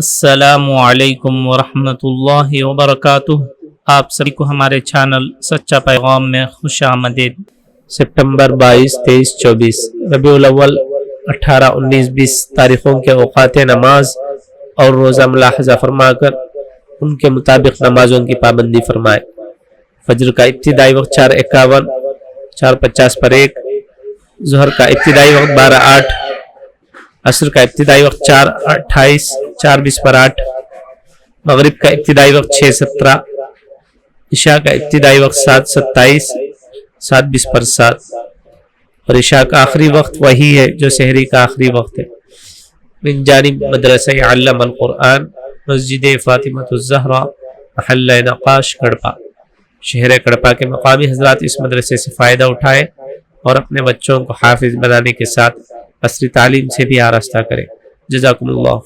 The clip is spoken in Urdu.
السلام علیکم ورحمۃ اللہ وبرکاتہ۔ آپ سبھی کو ہمارے چینل سچا پیغام میں خوش آمدید۔ سپٹمبر 22، 23، 24 ربیع الاول 18، 19، 20 تاریخوں کے اوقات نماز اور روزہ ملاحظہ فرما کر ان کے مطابق نمازوں کی پابندی فرمائے۔ فجر کا ابتدائی وقت 4:51، 4:50 پر 1، ظہر کا ابتدائی وقت 12:08، عصر کا ابتدائی وقت 4:28، 4:20 پر 8، مغرب کا ابتدائی وقت 6:17، عشاء کا ابتدائی وقت 7:27، 7:20 پر 7، اور عشاء کا آخری وقت وہی ہے جو سحری کا آخری وقت ہے۔ من جانب مدرسہ علم القرآن، مسجد فاطمۃ الزہرا، محلہ نقاش، کڑپا۔ شہر کڑپا کے مقامی حضرات اس مدرسے سے فائدہ اٹھائیں اور اپنے بچوں کو حافظ بنانے کے ساتھ عصری تعلیم سے بھی آراستہ کریں۔ جزاکم اللہ۔